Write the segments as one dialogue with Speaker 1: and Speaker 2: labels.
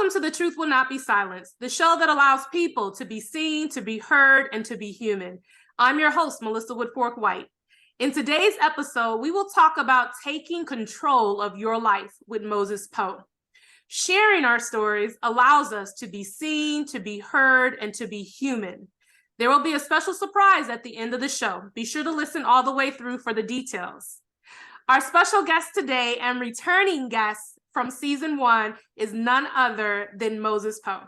Speaker 1: Welcome to The Truth Will Not Be Silenced, the show that allows people to be seen, to be heard, and to be human. I'm your host, Melissa Woodfork White. In today's episode, we will talk about taking control of your life with Moses Poe. Sharing our stories allows us to be seen, to be heard, and to be human. There will be a special surprise at the end of the show. Be sure to listen all the way through for the details. Our special guest today and returning guest from season 1 is none other than Moses Poe.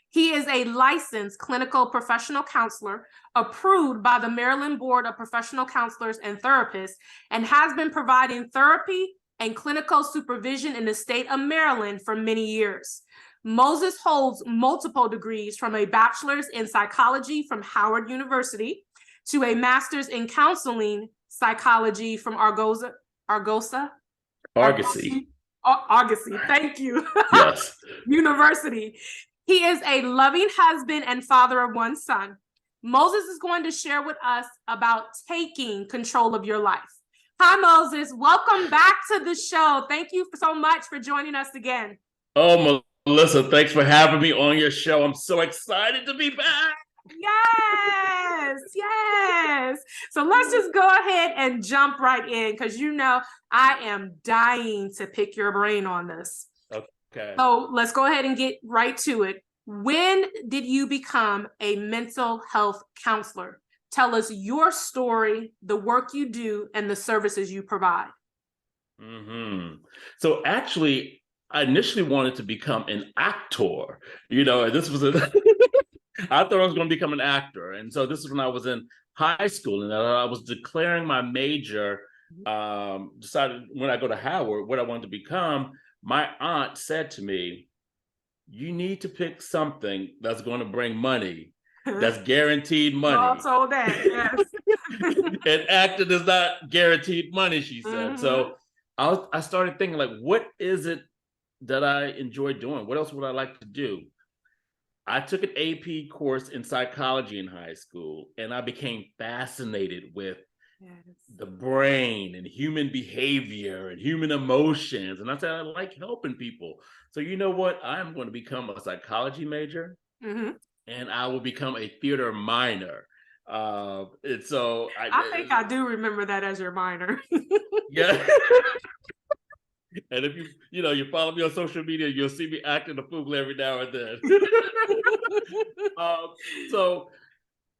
Speaker 1: He is a licensed clinical professional counselor approved by the Maryland Board of Professional Counselors and Therapists and has been providing therapy and clinical supervision in the state of Maryland for many years. Moses holds multiple degrees, from a bachelor's in psychology from Howard University to a master's in counseling psychology from Argosy, thank you.
Speaker 2: Yes.
Speaker 1: University. He is a loving husband and father of one son. Moses is going to share with us about taking control of your life. Hi, Moses. Welcome back to the show. Thank you so much for joining us again.
Speaker 2: Oh, Melissa, thanks for having me on your show. I'm so excited to be back.
Speaker 1: Yes. So let's just go ahead and jump right in, because you know I am dying to pick your brain on this.
Speaker 2: Okay.
Speaker 1: So let's go ahead and get right to it. When did you become a mental health counselor? Tell us your story, the work you do, and the services you provide.
Speaker 2: So actually, I initially wanted to become an actor. This was I thought I was going to become an actor. And so this is when I was in high school, and I was declaring my major, decided when I go to Howard what I wanted to become. My aunt said to me, you need to pick something that's going to bring money, that's guaranteed money.
Speaker 1: Also that, yes.
Speaker 2: And acting is not guaranteed money, she said. So I started thinking, like, what is it that I enjoy doing? What else would I like to do? I took an AP course in psychology in high school, and I became fascinated with the brain and human behavior and human emotions. And I said, I like helping people. So you know what? I'm going to become a psychology major, and I will become a theater minor. And so
Speaker 1: I think I do remember that as your minor.
Speaker 2: Yeah. And if you follow me on social media, you'll see me acting a fool every now and then. So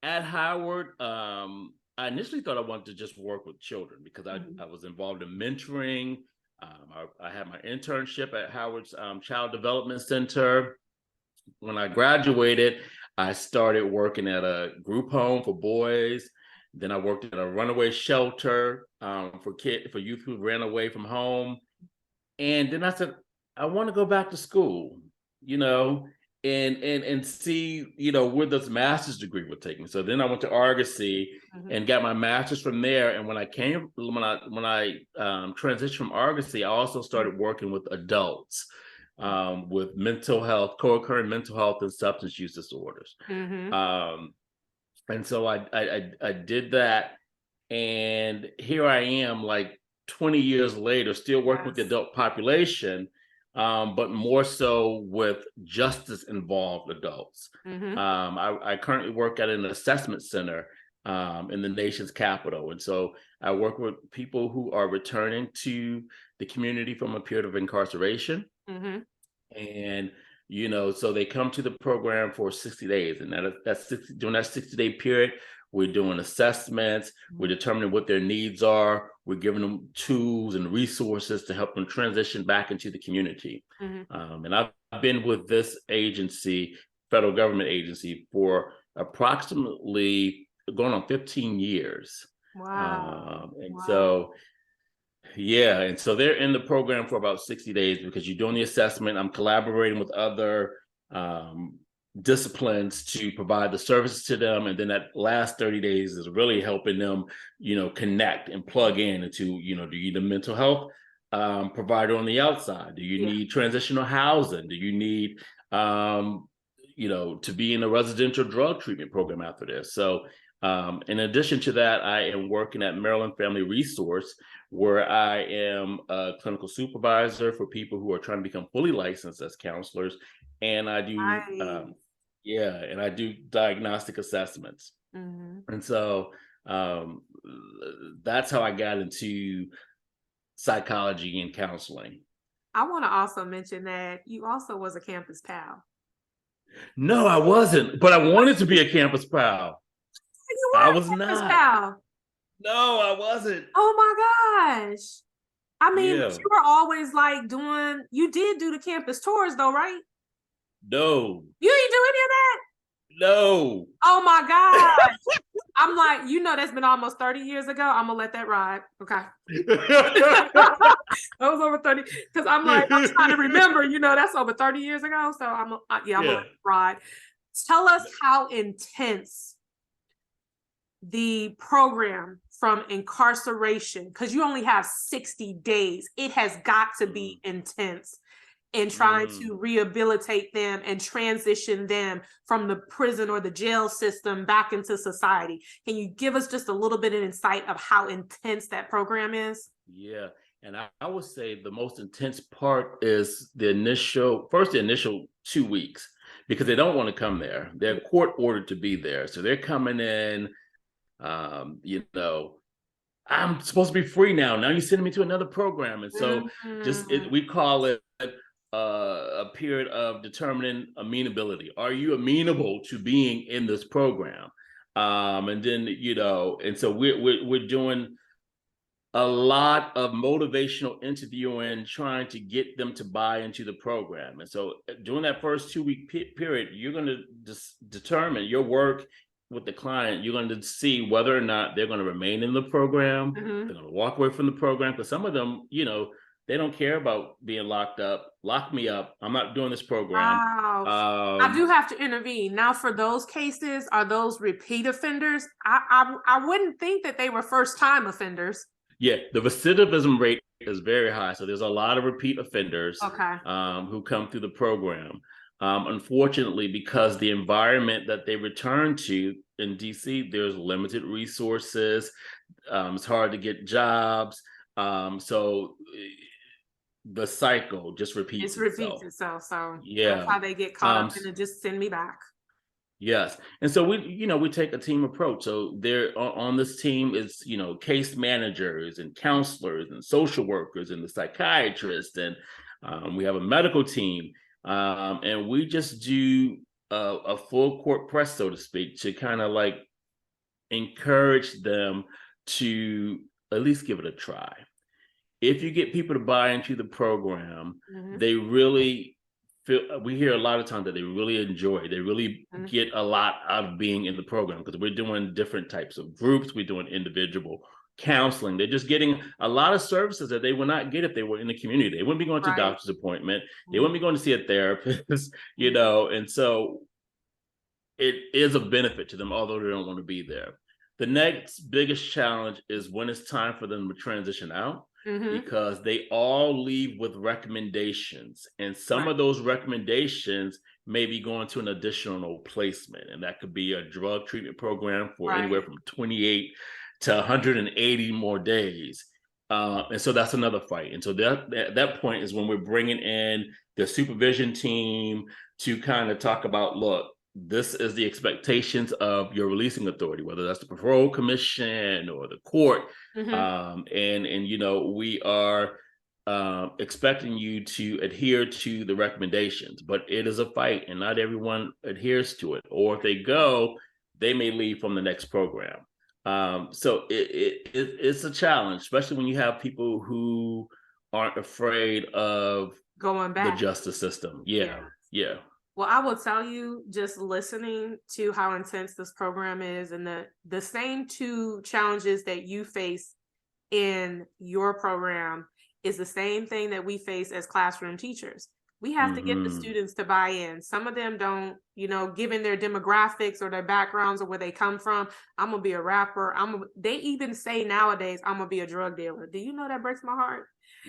Speaker 2: at Howard, I initially thought I wanted to just work with children because I was involved in mentoring. I had my internship at Howard's Child Development Center. When I graduated, I started working at a group home for boys. Then I worked at a runaway shelter for youth who ran away from home. And then I said, I want to go back to school, and see, where this master's degree would take me. So then I went to Argosy and got my master's from there. And when I transitioned from Argosy, I also started working with adults with mental health, co-occurring mental health and substance use disorders. And so I did that. And here I am, like 20 years later, still working with the adult population, but more so with justice-involved adults. I currently work at an assessment center in the nation's capital. And so I work with people who are returning to the community from a period of incarceration. And, so they come to the program for 60 days. And during that 60-day period, we're doing assessments, we're determining what their needs are, we're giving them tools and resources to help them transition back into the community. And I've been with this agency, federal government agency, for approximately going on 15 years.
Speaker 1: Wow.
Speaker 2: So they're in the program for about 60 days because you're doing the assessment. I'm collaborating with other disciplines to provide the services to them, and then that last 30 days is really helping them connect and plug in into do you need a mental health provider on the outside? Do you need transitional housing? Do you need to be in a residential drug treatment program after this? So in addition to that, I am working at Maryland Family Resource, where I am a clinical supervisor for people who are trying to become fully licensed as counselors, and I do and I do diagnostic assessments. And so that's how I got into psychology and counseling.
Speaker 1: I want to also mention that you also was a campus pal.
Speaker 2: No, I wasn't, but I wanted to be a campus pal.
Speaker 1: You were
Speaker 2: I
Speaker 1: a
Speaker 2: was
Speaker 1: campus
Speaker 2: not.
Speaker 1: pal.
Speaker 2: No, I wasn't.
Speaker 1: Oh my gosh. I mean,
Speaker 2: Yeah.
Speaker 1: but you were always like you did do the campus tours though, right?
Speaker 2: No.
Speaker 1: You didn't do any of that?
Speaker 2: No.
Speaker 1: Oh my gosh. I'm like, that's been almost 30 years ago. I'm gonna let that ride. Okay. That was over 30. Because I'm trying to remember, that's over 30 years ago. So I'm gonna let it ride. Tell us how intense the program from incarceration, because you only have 60 days. It has got to be intense in trying to rehabilitate them and transition them from the prison or the jail system back into society. Can you give us just a little bit of insight of how intense that program is?
Speaker 2: Yeah. And I would say the most intense part is the initial 2 weeks, because they don't want to come there. They're court ordered to be there. So they're coming in, I'm supposed to be free now. Now you're sending me to another program. And so we call it a period of determining amenability. Are you amenable to being in this program? And then, and so we're doing a lot of motivational interviewing, trying to get them to buy into the program. And so during that first 2-week period, you're going to determine your work with the client. You're going to see whether or not they're going to remain in the program. They're going to walk away from the program, because some of them, they don't care about being locked up. Lock me up. I'm not doing this program.
Speaker 1: Wow. I do have to intervene. Now, for those cases, are those repeat offenders? I wouldn't think that they were first-time offenders.
Speaker 2: Yeah, the recidivism rate is very high. So there's a lot of repeat offenders who come through the program. Unfortunately, because the environment that they return to in DC, there's limited resources. It's hard to get jobs. So the cycle just repeats
Speaker 1: itself. So
Speaker 2: yeah,
Speaker 1: that's how they get caught up in it. Just send me back.
Speaker 2: Yes. And so we take a team approach. So there on this team is, case managers and counselors and social workers and the psychiatrists. And we have a medical team. And we just do a full court press, so to speak, to kind of like encourage them to at least give it a try. If you get people to buy into the program, they really we hear a lot of times that they really enjoy, they really get a lot out of being in the program, because we're doing different types of groups, we're doing individual counseling. They're just getting a lot of services that they would not get if they were in the community. They wouldn't be going to a doctor's appointment. They wouldn't be going to see a therapist, and so it is a benefit to them, although they don't want to be there. The next biggest challenge is when it's time for them to transition out. Because they all leave with recommendations, and some of those recommendations may be going to an additional placement, and that could be a drug treatment program for anywhere from 28 to 180 more days. And so that's another fight. And so that point is when we're bringing in the supervision team to kind of talk about, look, this is the expectations of your releasing authority, whether that's the parole commission or the court. And we are expecting you to adhere to the recommendations, but it is a fight and not everyone adheres to it. Or if they go, they may leave from the next program. So it's a challenge, especially when you have people who aren't afraid of
Speaker 1: going back
Speaker 2: the justice system. Yeah.
Speaker 1: Well, I will tell you, just listening to how intense this program is, and the same two challenges that you face in your program is the same thing that we face as classroom teachers. We have to get the students to buy in. Some of them don't, given their demographics or their backgrounds or where they come from. I'm going to be a rapper. They even say nowadays, I'm going to be a drug dealer. Do you know that breaks my heart?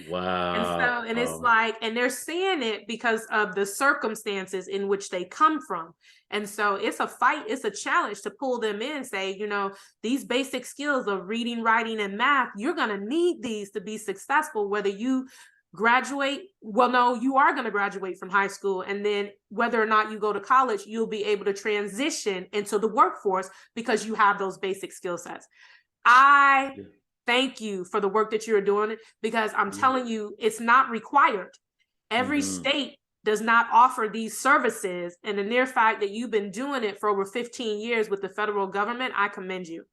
Speaker 2: Wow.
Speaker 1: And it's like, and they're saying it because of the circumstances in which they come from. And so it's a fight, it's a challenge to pull them in, say, these basic skills of reading, writing, and math, you're going to need these to be successful, whether you graduate. Well, no, you are going to graduate from high school. And then whether or not you go to college, you'll be able to transition into the workforce because you have those basic skill sets. I thank you for the work that you're doing, because I'm telling you, it's not required. Every state does not offer these services. And the mere fact that you've been doing it for over 15 years with the federal government, I commend you.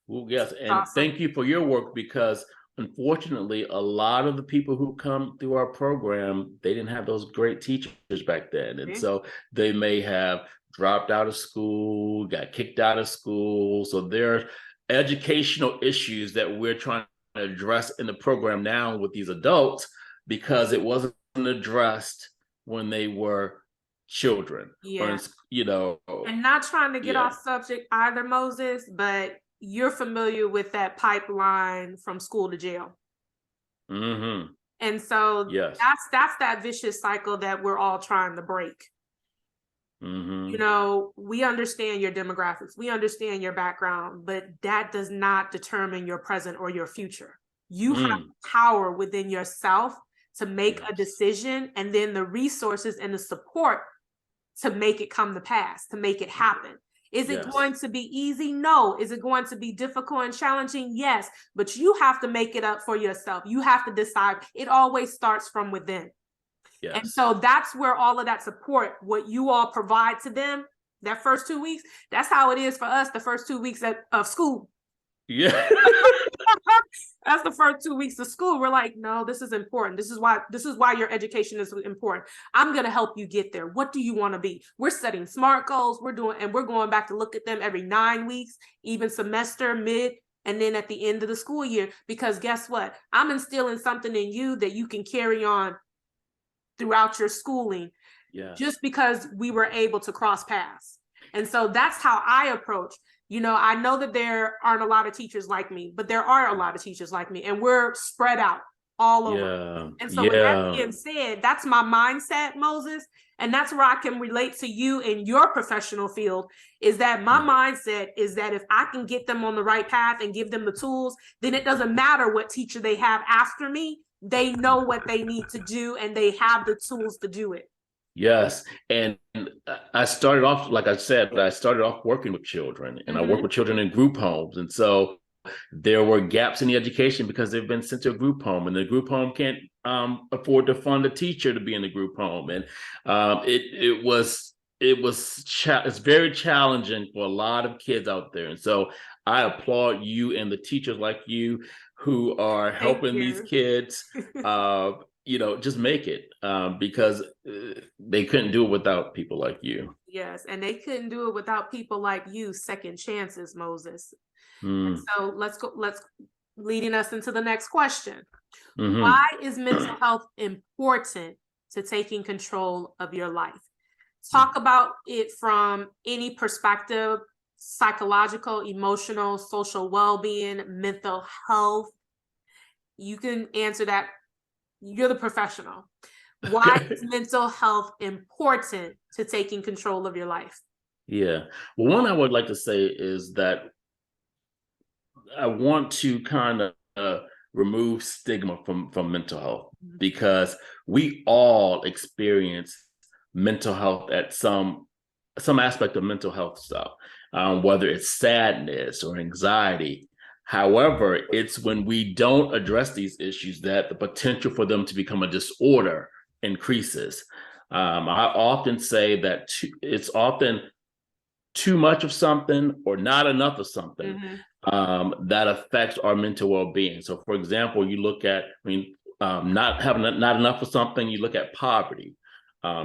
Speaker 2: Well, yes. And thank you for your work, because unfortunately, a lot of the people who come through our program, they didn't have those great teachers back then. And so they may have dropped out of school, got kicked out of school. So there are educational issues that we're trying to address in the program now with these adults, because it wasn't addressed when they were children.
Speaker 1: Yeah.
Speaker 2: Or,
Speaker 1: and not trying to get off subject either, Moses, but you're familiar with that pipeline from school to jail. And so that's that vicious cycle that we're all trying to break. You know, we understand your demographics, we understand your background, but that does not determine your present or your future. You have power within yourself to make a decision, and then the resources and the support to make it come to pass, to make it happen. Is it going to be easy? No. Is it going to be difficult and challenging? Yes. But you have to make it up for yourself. You have to decide. It always starts from within. Yes. And so that's where all of that support, what you all provide to them, that first 2 weeks, that's how it is for us, the first 2 weeks of school.
Speaker 2: Yeah.
Speaker 1: That's the first 2 weeks of school. We're like, no, this is important. This is why your education is important. I'm going to help you get there. What do you want to be? We're setting SMART goals. We're going back to look at them every 9 weeks, even semester, mid, and then at the end of the school year, because guess what? I'm instilling something in you that you can carry on throughout your schooling, just because we were able to cross paths. And so that's how I approach. You know, I know that there aren't a lot of teachers like me, but there are a lot of teachers like me, and we're spread out all over. And so with that being said, that's my mindset, Moses. And that's where I can relate to you in your professional field, is that my mindset is that if I can get them on the right path and give them the tools, then it doesn't matter what teacher they have after me. They know what they need to do, and they have the tools to do it.
Speaker 2: Yes. And I started off, like I said, I started off working with children, and I work with children in group homes. And so there were gaps in the education because they've been sent to a group home, and the group home can't afford to fund a teacher to be in the group home. And it's very challenging for a lot of kids out there. And so I applaud you and the teachers like you who are helping these kids, just make it, because they couldn't do it without people like you.
Speaker 1: Yes, and they couldn't do it without people like you, second chances, Moses. And so let's leading us into the next question. Why is mental health important to taking control of your life? Talk about it from any perspective: psychological, emotional, social well-being, mental health. You can answer that. You're the professional. Why is mental health important to taking control of your life?
Speaker 2: Yeah. Well, one I would like to say is that I want to kind of remove stigma from mental health, because we all experience mental health at some aspect of mental health stuff, whether it's sadness or anxiety. However, it's when we don't address these issues that the potential for them to become a disorder increases. I often say that it's often too much of something or not enough of something that affects our mental well-being. So, for example, you look at, not enough of something, you look at poverty.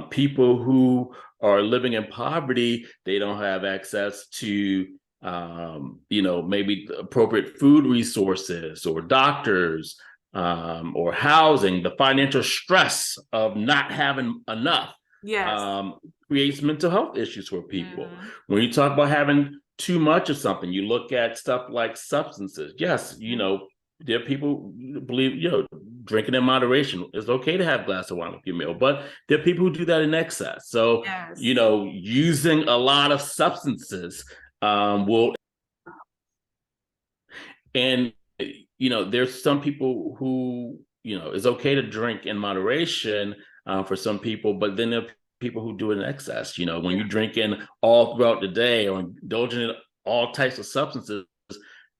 Speaker 2: People who are living in poverty, they don't have access to maybe the appropriate food resources or doctors, or housing. The financial stress of not having enough creates mental health issues for people. When you talk about having too much of something, you look at stuff like substances. Yes, there are people who believe, drinking in moderation. It's okay to have a glass of wine with your meal, but there are people who do that in excess. So, using a lot of substances there's some people who, it's okay to drink in moderation for some people, but then there are people who do it in excess. When you're drinking all throughout the day or indulging in all types of substances,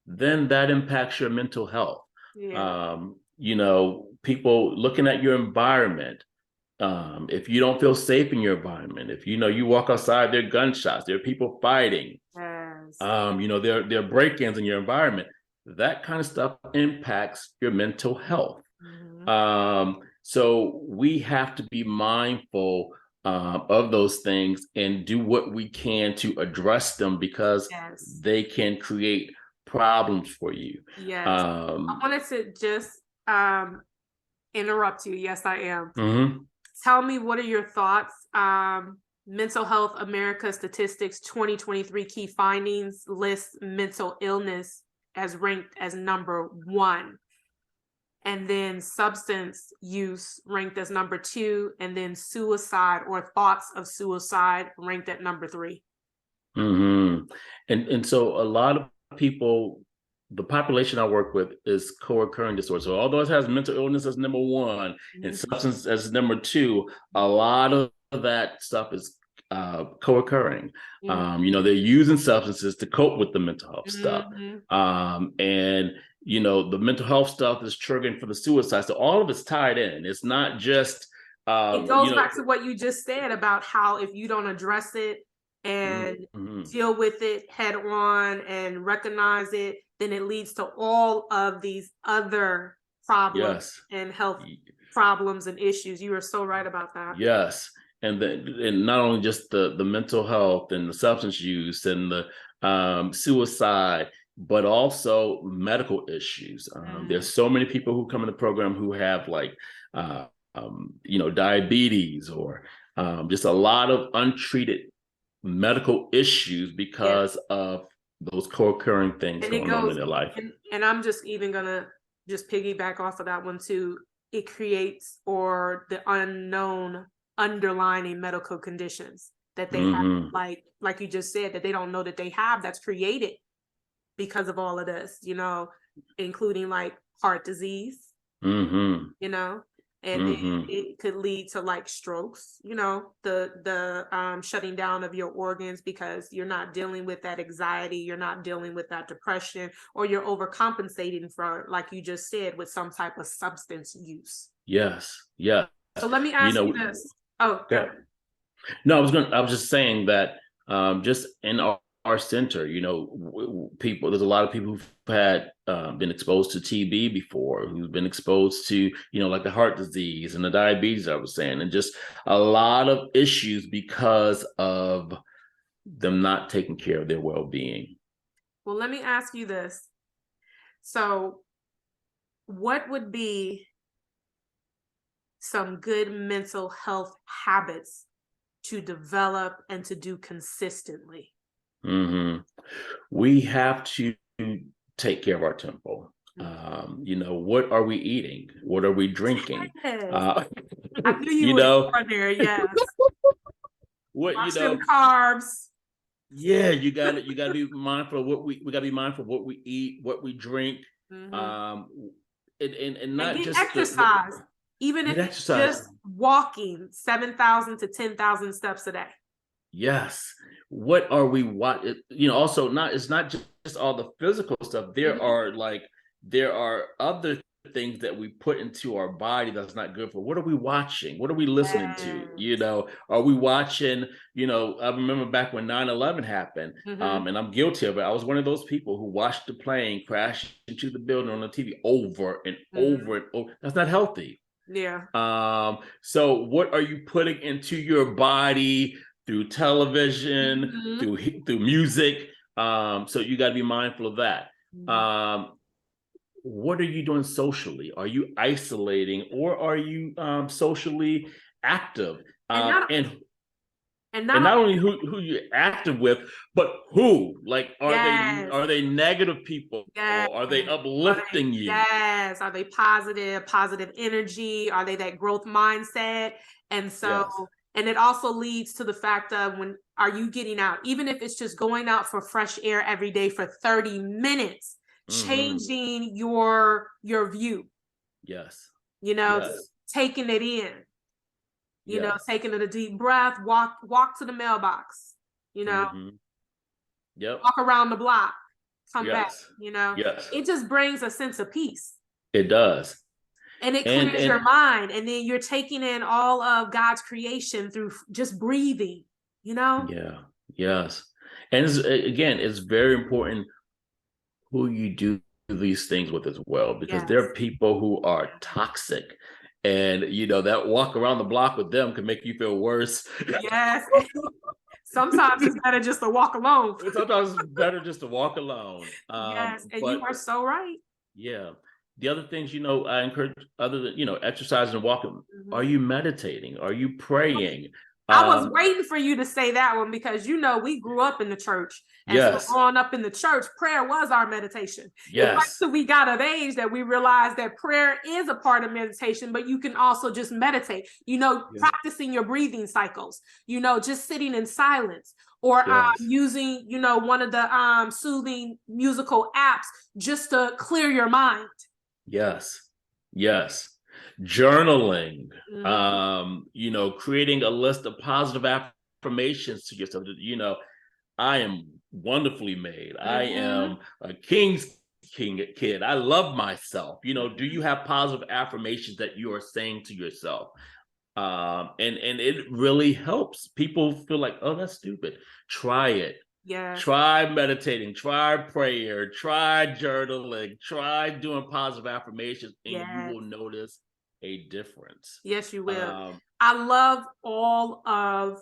Speaker 2: then that impacts your mental health.
Speaker 1: Yeah.
Speaker 2: People looking at your environment. If you don't feel safe in your environment, if you walk outside, there are gunshots, there are people fighting,
Speaker 1: Yes.
Speaker 2: there are break-ins in your environment. That kind of stuff impacts your mental health. So we have to be mindful of those things and do what we can to address them, because they can create problems for you.
Speaker 1: Yes. I wanted to just interrupt you. Yes, I am. Tell me, what are your thoughts? Mental Health America Statistics 2023 key findings lists mental illness as ranked as number 1. And then substance use ranked as number 2, and then suicide or thoughts of suicide ranked at number 3.
Speaker 2: And so a lot of people, the population I work with is co-occurring disorder. So although it has mental illness as number 1 and substance as number 2, a lot of that stuff is co-occurring. They're using substances to cope with the mental health stuff. And the mental health stuff is triggering for the suicide. So all of it's tied in. It's not just
Speaker 1: it goes back to what you just said about how if you don't address it and deal with it head on and recognize it, then it leads to all of these other problems and health problems and issues. You are so right about that.
Speaker 2: Yes. And not only just the mental health and the substance use and the suicide, but also medical issues. There's so many people who come in the program who have diabetes or just a lot of untreated medical issues because of those co-occurring things going on in their life.
Speaker 1: And I'm just even gonna just piggyback off of that one too. It creates the unknown underlying medical conditions that they have, like you just said, that they don't know that they have, that's created because of all of this, including like heart disease, and it could lead to like strokes, the shutting down of your organs because you're not dealing with that anxiety, you're not dealing with that depression, or you're overcompensating for, like you just said, with some type of substance use.
Speaker 2: Yes.
Speaker 1: So let me ask you this. Oh,
Speaker 2: okay. No, I was just saying that just in our center, people, there's a lot of people who've had been exposed to TB before, who've been exposed to, like the heart disease and the diabetes I was saying, and just a lot of issues because of them not taking care of their well-being.
Speaker 1: Well, let me ask you this. So what would be some good mental health habits to develop and to do consistently?
Speaker 2: We have to take care of our tempo. What are we eating? What are we drinking?
Speaker 1: I knew you were there. Yes. Watch them carbs.
Speaker 2: Yeah, you got to be mindful of what we got to be mindful of what we eat, what we drink, and not just
Speaker 1: exercise. Even if it's just walking 7,000 to 10,000 steps a day.
Speaker 2: Yes. What are we also it's not just all the physical stuff. There are other things that we put into our body that's not good for. What are we watching? What are we listening to? Are we watching, I remember back when 9/11 happened, and I'm guilty of it. I was one of those people who watched the plane crash into the building on the TV over and over and over. That's not healthy.
Speaker 1: Yeah.
Speaker 2: So what are you putting into your body through television, through music? So you got to be mindful of that. What are you doing socially? Are you isolating, or are you socially active? And not only who you're active with, but who? Like, are they negative people? Or are they uplifting you?
Speaker 1: Yes. Are they positive energy? Are they that growth mindset? And so, and it also leads to the fact of are you getting out? Even if it's just going out for fresh air every day for 30 minutes, changing your view.
Speaker 2: Yes. Yes.
Speaker 1: taking it in,
Speaker 2: Yes.
Speaker 1: taking a deep breath, walk to the mailbox,
Speaker 2: Mm-hmm. Yep.
Speaker 1: walk around the block, come back,
Speaker 2: Yes. Yes.
Speaker 1: it just brings a sense of peace.
Speaker 2: It does.
Speaker 1: And it
Speaker 2: And
Speaker 1: clears your mind. And then you're taking in all of God's creation through just breathing,
Speaker 2: yeah. Yes. And it's very important who you do these things with as well, because there are people who are toxic, and that walk around the block with them can make you feel worse.
Speaker 1: Yes. Sometimes it's better just to walk alone.
Speaker 2: Sometimes it's better just to walk alone.
Speaker 1: Yes, and you are so right.
Speaker 2: Yeah. The other things, I encourage, other than, exercising and walking, are you meditating? Are you praying?
Speaker 1: I was waiting for you to say that one, because we grew up in the church. And so growing up in the church, prayer was our meditation.
Speaker 2: Yes.
Speaker 1: So we got of age that we realized that prayer is a part of meditation, but you can also just meditate, practicing your breathing cycles, just sitting in silence, or using, one of the soothing musical apps just to clear your mind.
Speaker 2: Yes. Yes. Journaling, creating a list of positive affirmations to yourself. I am wonderfully made. I am a king's kid. I love myself. Do you have positive affirmations that you are saying to yourself? And it really helps. People feel like, oh, that's stupid. Try it.
Speaker 1: Yeah.
Speaker 2: Try meditating, try prayer, try journaling, try doing positive affirmations, and you will notice a difference.
Speaker 1: Yes, you will. I love all of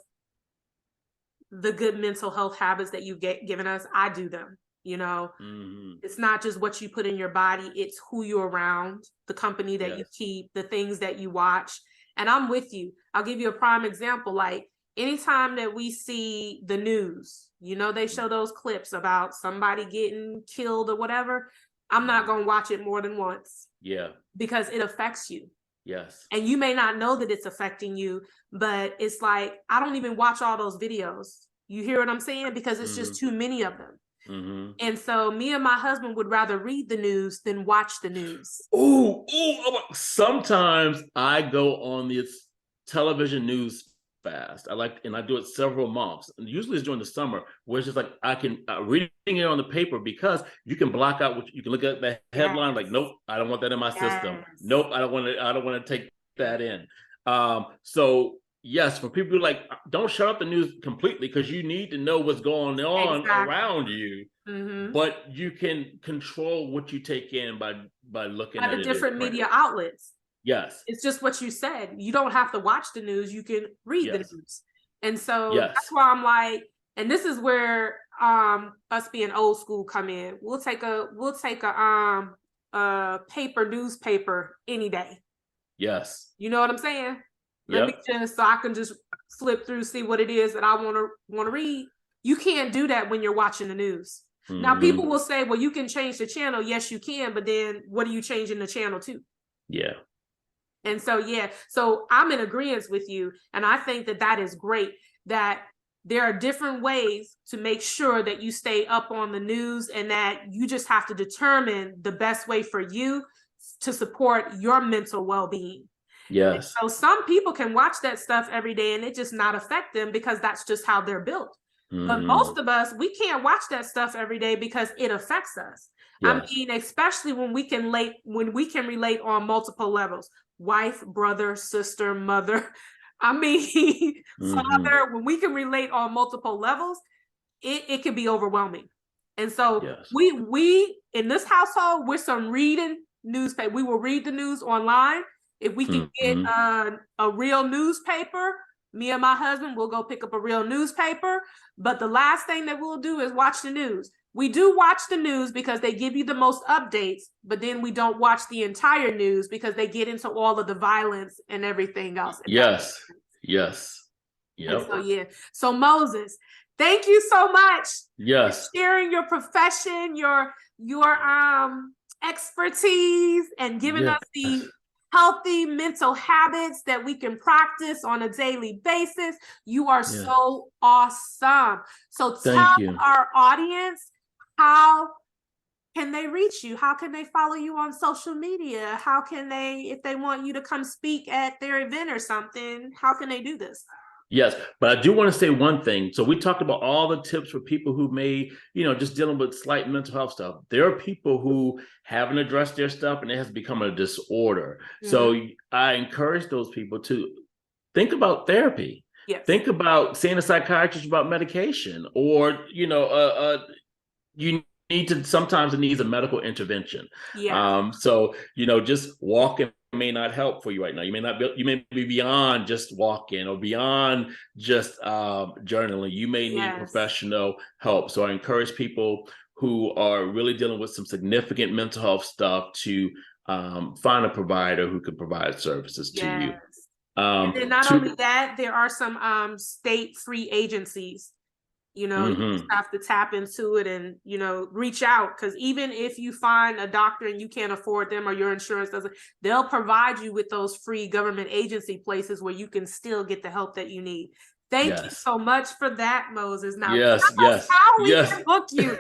Speaker 1: the good mental health habits that you've given us. I do them. It's not just what you put in your body, it's who you're around, the company that you keep, the things that you watch. And I'm with you. I'll give you a prime example. Like, anytime that we see the news, they show those clips about somebody getting killed or whatever, I'm not going to watch it more than once.
Speaker 2: Yeah.
Speaker 1: Because it affects you.
Speaker 2: Yes.
Speaker 1: And you may not know that it's affecting you, but it's like, I don't even watch all those videos. You hear what I'm saying? Because it's just too many of them. And so me and my husband would rather read the news than watch the news.
Speaker 2: Oh, sometimes I go on this television news fast. I do it several months. And usually it's during the summer, where it's just like I can reading it on the paper, because you can block out what you can look at the headline, like, nope, I don't want that in my system. Nope, I don't want to take that in. So yes, for people like, don't shut up the news completely, because you need to know what's going on around you. But you can control what you take in by looking at
Speaker 1: the different media outlets.
Speaker 2: Yes.
Speaker 1: It's just what you said. You don't have to watch the news. You can read the news. And so that's why I'm like, and this is where us being old school come in. We'll take a newspaper any day.
Speaker 2: Yes.
Speaker 1: You know what I'm saying? Let me so I can just flip through, see what it is that I want to read. You can't do that when you're watching the news. Now, people will say, well, you can change the channel. Yes, you can. But then what are you changing the channel to?
Speaker 2: Yeah.
Speaker 1: And so, so I'm in agreement with you. And I think that is great, that there are different ways to make sure that you stay up on the news, and that you just have to determine the best way for you to support your mental well-being.
Speaker 2: Yes.
Speaker 1: And so some people can watch that stuff every day and it just not affect them, because that's just how they're built. But most of us, we can't watch that stuff every day because it affects us. Yes. I mean, especially when we can relate on multiple levels: wife, brother, sister, mother. I mean, father. When we can relate on multiple levels, it can be overwhelming. And so we in this household, we're some reading newspaper. We will read the news online. If we can get a real newspaper, me and my husband will go pick up a real newspaper. But the last thing that we'll do is watch the news. We do watch the news because they give you the most updates, but then we don't watch the entire news because they get into all of the violence and everything else.
Speaker 2: Yes. Yes.
Speaker 1: Yep. So Moses, thank you so much.
Speaker 2: Yes.
Speaker 1: For sharing your profession, your expertise, and giving us the healthy mental habits that we can practice on a daily basis. You are so awesome. So tell our audience, how can they reach you? How can they follow you on social media? How can they, if they want you to come speak at their event or something, how can they do this?
Speaker 2: Yes, but I do want to say one thing. So we talked about all the tips for people who may, just dealing with slight mental health stuff. There are people who haven't addressed their stuff and it has become a disorder. Mm-hmm. So I encourage those people to think about therapy.
Speaker 1: Yes.
Speaker 2: Think about seeing a psychiatrist about medication, or, you need to, sometimes it needs a medical intervention.
Speaker 1: Yeah.
Speaker 2: So, just walking may not help for you right now. You may be beyond just walking or beyond just journaling. You may need professional help. So I encourage people who are really dealing with some significant mental health stuff to find a provider who can provide services to you.
Speaker 1: And then not only that, there are some state-free agencies. You just have to tap into it and, reach out, because even if you find a doctor and you can't afford them or your insurance doesn't, they'll provide you with those free government agency places where you can still get the help that you need. Thank you so much for that, Moses. Now, tell us how we can book you.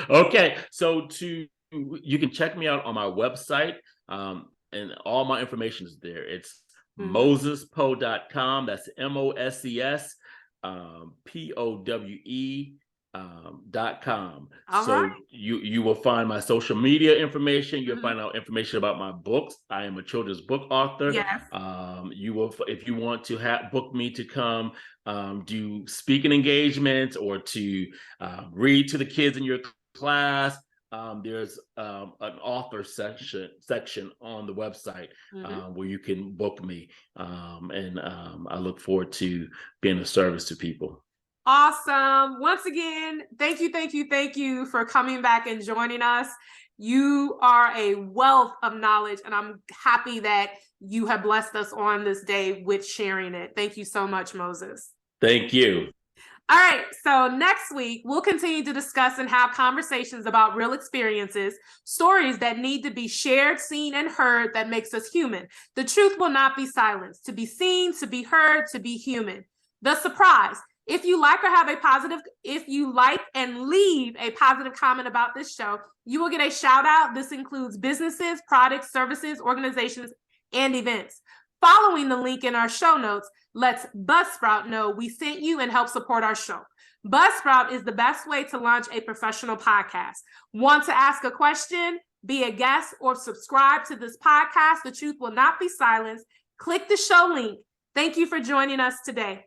Speaker 2: Okay, so you can check me out on my website, and all my information is there. It's mosespowe.com. That's MOSES. POWE.com. So you will find my social media information. You'll find out information about my books. I am a children's book author.
Speaker 1: Yes.
Speaker 2: You will, if you want to book me to come do speaking engagements or to read to the kids in your class, there's an author section on the website where you can book me. And I look forward to being of service to people.
Speaker 1: Awesome. Once again, thank you for coming back and joining us. You are a wealth of knowledge, and I'm happy that you have blessed us on this day with sharing it. Thank you so much, Moses.
Speaker 2: Thank you.
Speaker 1: All right, so next week, we'll continue to discuss and have conversations about real experiences, stories that need to be shared, seen, and heard that makes us human. The truth will not be silenced. To be seen, to be heard, to be human. The surprise. If you like and leave a positive comment about this show, you will get a shout out. This includes businesses, products, services, organizations, and events. Following the link in our show notes lets Buzzsprout know we sent you and help support our show. Buzzsprout is the best way to launch a professional podcast. Want to ask a question, be a guest, or subscribe to this podcast? The truth will not be silenced. Click the show link. Thank you for joining us today.